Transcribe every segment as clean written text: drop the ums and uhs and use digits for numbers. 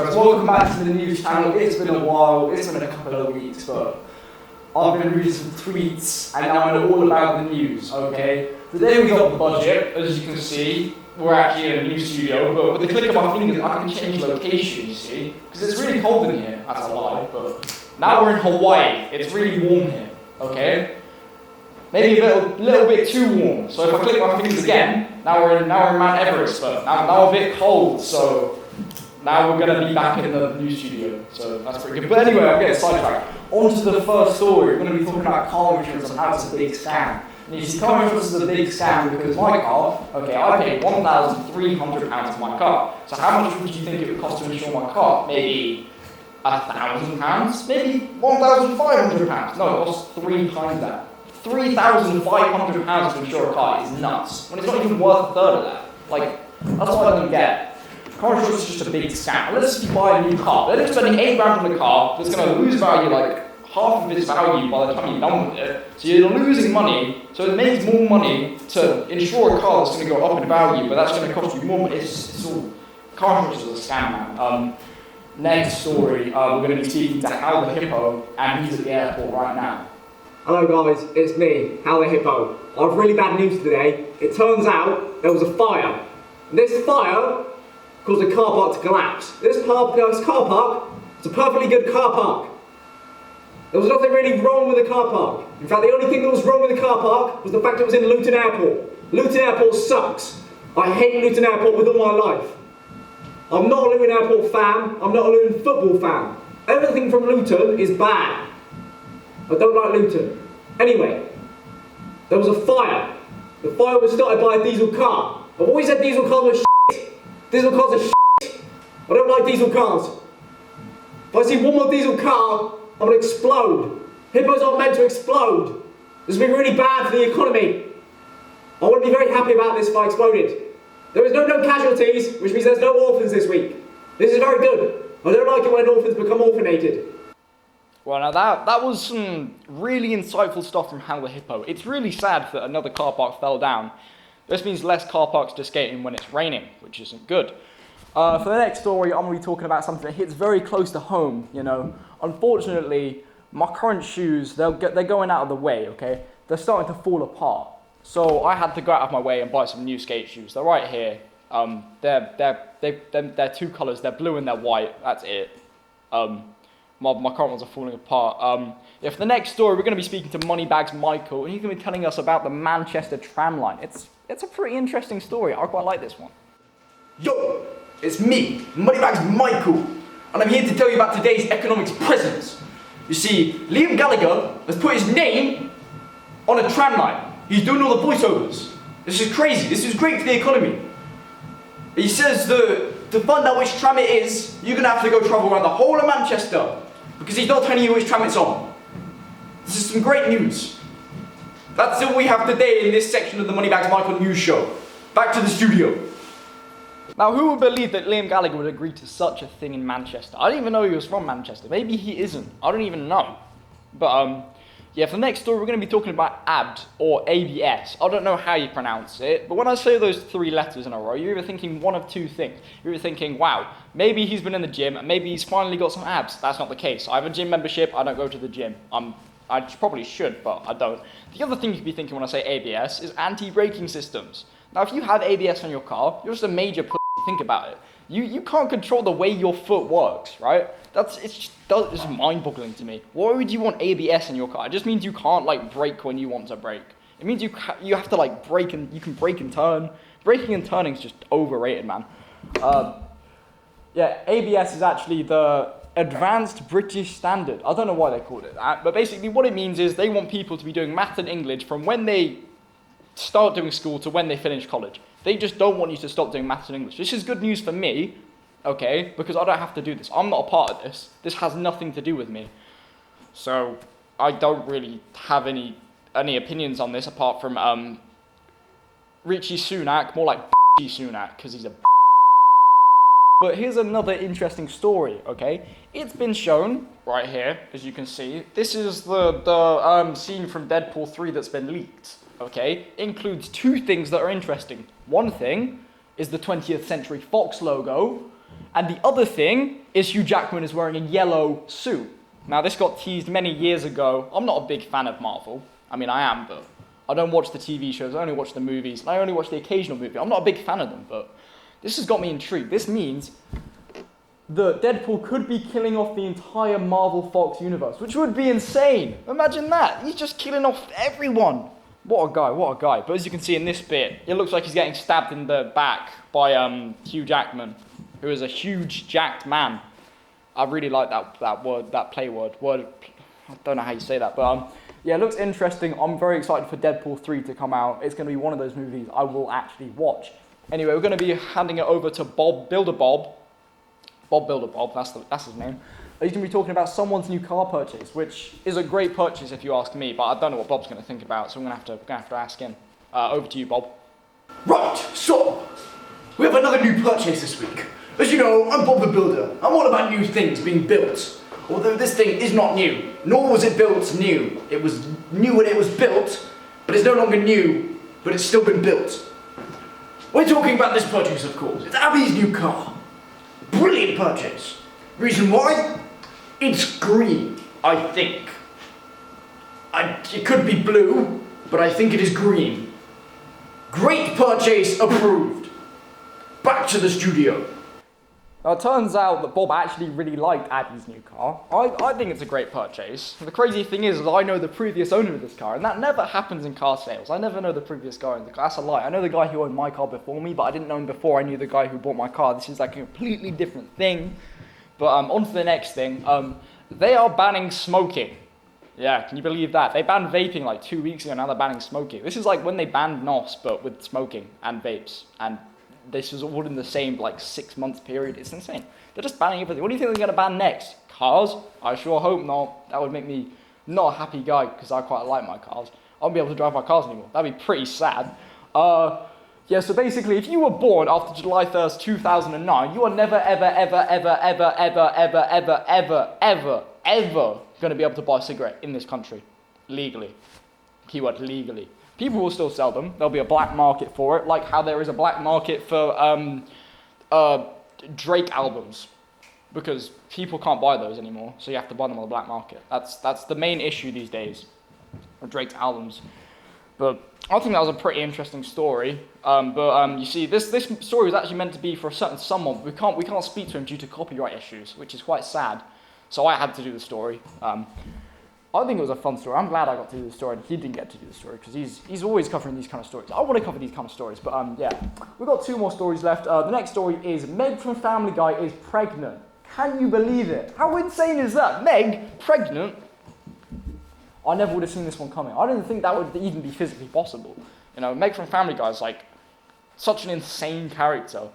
guys, welcome back to the news channel. It's been a while, it's been a couple of weeks, but I've been reading some tweets and now I know all about the news, okay? Today we got the budget, as you can see. We're actually in a new studio, but with the click of my fingers I can change location, you see? Because it's really cold in here, that's a lie, but now we're in Hawaii, it's really warm here, okay? Maybe a little bit too warm, so if I click my fingers again, now we're in Mount Everest, but now a bit cold, so now we're going to be back in the new studio, so that's pretty good. But anyway, I'm getting sidetracked. On to the first story. We're going to be talking about car insurance and how it's a big scam. And you see, car insurance is a big scam because my car, okay, I paid £1,300 for my car. So how much would you think it would cost to insure my car? Maybe £1,000? Maybe £1,500? No, it costs 3 times that. £3,500 to insure a car is nuts. When it's not even worth a third of that. Like, that's what I don't get. Car insurance is just a big scam. Unless you buy a new car, then you're spending £8 on a car that's going to lose value like half of its value by the time you're done with it. So you're losing money, so it makes more money to insure a car that's going to go up in value, but that's going to cost you more. It's all, car insurance is a scam, man. Next story, we're going to be speaking to Hal the Hippo, and he's at the airport right now. Hello guys, it's me, Hal the Hippo. I have really bad news today. It turns out there was a fire. This fire caused a car park to collapse. This car park is a perfectly good car park. There was nothing really wrong with the car park. In fact, the only thing that was wrong with the car park was the fact it was in Luton Airport. Luton Airport sucks. I hate Luton Airport with all my life. I'm not a Luton Airport fan, I'm not a Luton football fan. Everything from Luton is bad. I don't like Luton. Anyway, there was a fire. The fire was started by a diesel car. I've always said diesel cars were shit. Diesel cars are shit. I don't like diesel cars. If I see one more diesel car, I'm going to explode. Hippos aren't meant to explode. This would be really bad for the economy. I wouldn't be very happy about this if I exploded. There is no casualties, which means there's no orphans this week. This is very good. I don't like it when orphans become orphanated. Well, now that was some really insightful stuff from Hal the Hippo. It's really sad that another car park fell down. This means less car parks to skate in when it's raining, which isn't good. For the next story, I'm going to be talking about something that hits very close to home, you know. Unfortunately, my current shoes, they're going out of the way, okay? They're starting to fall apart. So I had to go out of my way and buy some new skate shoes. They're right here. They're 2 colours. They're blue and they're white. That's it. My current ones are falling apart. For the next story, we're going to be speaking to Moneybags Michael, and he's going to be telling us about the Manchester tram line. It's a pretty interesting story. I quite like this one. Yo, it's me, Moneybags Michael, and I'm here to tell you about today's economics presents. You see, Liam Gallagher has put his name on a tram line. He's doing all the voiceovers. This is crazy. This is great for the economy. He says that to find out which tram it is, you're going to have to go travel around the whole of Manchester, because he's not telling you which tram it's on. This is some great news. That's all we have today in this section of the Moneybags Michael news show. Back to the studio. Now, who would believe that Liam Gallagher would agree to such a thing in Manchester? I didn't even know he was from Manchester. Maybe he isn't. I don't even know. But, for the next story, we're going to be talking about ABS, or ABS. I don't know how you pronounce it, but when I say those 3 letters in a row, you're either thinking one of 2 things. You're either thinking, wow, maybe he's been in the gym, and maybe he's finally got some abs. That's not the case. I have a gym membership, I don't go to the gym. I probably should, but I don't. The other thing you could be thinking when I say ABS is anti-braking systems. Now, if you have ABS on your car, you're just a major think about it. You can't control the way your foot works, right? It's mind-boggling to me. Why would you want ABS in your car? It just means you can't brake when you want to brake. It means you have to brake and you can brake and turn. Braking and turning is just overrated, man. ABS is actually the Advanced British Standard. I don't know why they called it that, but basically what it means is they want people to be doing math and English from when they start doing school to when they finish college. They just don't want you to stop doing maths and English. This is good news for me, okay, because I don't have to do this. I'm not a part of this. This has nothing to do with me. So I don't really have any opinions on this apart from Richie Sunak, more like Sunak, because he's a But here's another interesting story, okay? It's been shown, right here, as you can see. This is the scene from Deadpool 3 that's been leaked. Okay, includes 2 things that are interesting. One thing is the 20th Century Fox logo, And the other thing is Hugh Jackman is wearing a yellow suit. Now, this got teased many years ago. I'm not a big fan of Marvel. I mean, I am, but I don't watch the TV shows. I only watch the movies. And I only watch the occasional movie. I'm not a big fan of them, but this has got me intrigued. This means that Deadpool could be killing off the entire Marvel Fox universe, which would be insane. Imagine that. He's just killing off everyone. What a guy, what a guy. But as you can see in this bit, it looks like he's getting stabbed in the back by Hugh Jackman, who is a huge, jacked man. I really like that word, that play word. I don't know how you say that, but yeah, it looks interesting. I'm very excited for Deadpool 3 to come out. It's going to be one of those movies I will actually watch. Anyway, we're going to be handing it over to Bob Builder-Bob. Bob Builder-Bob, that's his name. He's going to be talking about someone's new car purchase, which is a great purchase if you ask me, but I don't know what Bob's going to think about, so we're going to have to ask him. Over to you, Bob. Right, so we have another new purchase this week. As you know, I'm Bob the Builder. I'm all about new things being built. Although this thing is not new, nor was it built new. It was new when it was built, but it's no longer new, but it's still been built. We're talking about this purchase, of course. It's Abby's new car. Brilliant purchase. Reason why? It's green, I think. It could be blue, but I think it is green. Great purchase approved. Back to the studio. Now, it turns out that Bob actually really liked Abby's new car. I think it's a great purchase. The crazy thing is I know the previous owner of this car, and that never happens in car sales. I never know the previous guy in the car. That's a lie. I know the guy who owned my car before me, but I didn't know him before I knew the guy who bought my car. This is like a completely different thing. But on to the next thing. They are banning smoking. Yeah, can you believe that? They banned vaping like 2 weeks ago, now they're banning smoking. This is like when they banned NOS, but with smoking and vapes. And this was all in the same like 6 month period. It's insane. They're just banning everything. What do you think they're going to ban next? Cars? I sure hope not. That would make me not a happy guy because I quite like my cars. I won't be able to drive my cars anymore. That'd be pretty sad. Yeah, so basically, if you were born after July 1st, 2009, you are never, ever, ever, ever, ever, ever, ever, ever, ever, ever, ever going to be able to buy a cigarette in this country. Legally. Keyword, legally. People will still sell them. There'll be a black market for it, like how there is a black market for Drake albums. Because people can't buy those anymore, so you have to buy them on the black market. That's the main issue these days, with Drake's albums. But I think that was a pretty interesting story. You see, this story was actually meant to be for a certain someone. We can't speak to him due to copyright issues, which is quite sad. So I had to do the story. I think it was a fun story. I'm glad I got to do the story and he didn't get to do the story because he's always covering these kind of stories. I want to cover these kind of stories, but yeah. We've got 2 more stories left. The next story is Meg from Family Guy is pregnant. Can you believe it? How insane is that? Meg, pregnant? I never would have seen this one coming. I didn't think that would even be physically possible. You know, Meg from Family Guy is like such an insane character.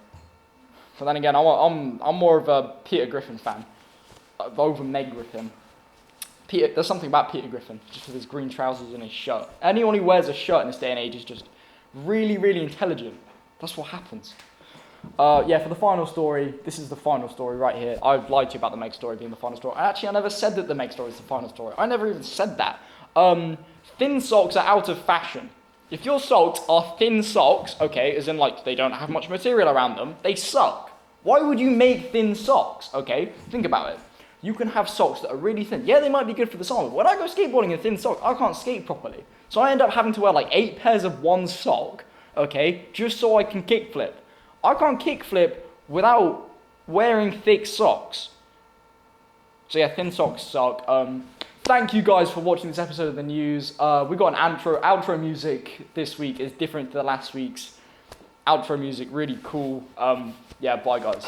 But then again, I'm more of a Peter Griffin fan over Meg Griffin. There's something about Peter Griffin, just with his green trousers and his shirt. Anyone who wears a shirt in this day and age is just really, really intelligent. That's what happens. Yeah, for the final story, this is the final story right here. I've lied to you about the Meg story being the final story. Actually, I never said that the Meg story is the final story. I never even said that. Thin socks are out of fashion. If your socks are thin socks, okay, as in like they don't have much material around them, they suck. Why would you make thin socks, okay? Think about it. You can have socks that are really thin. Yeah, they might be good for the summer, but when I go skateboarding in thin socks, I can't skate properly. So I end up having to wear like 8 pairs of one sock, okay, just so I can kickflip. I can't kickflip without wearing thick socks. So yeah, thin socks suck. Thank you guys for watching this episode of the news. We got an outro music this week. Is different to the last week's outro music. Really cool. Yeah, bye guys.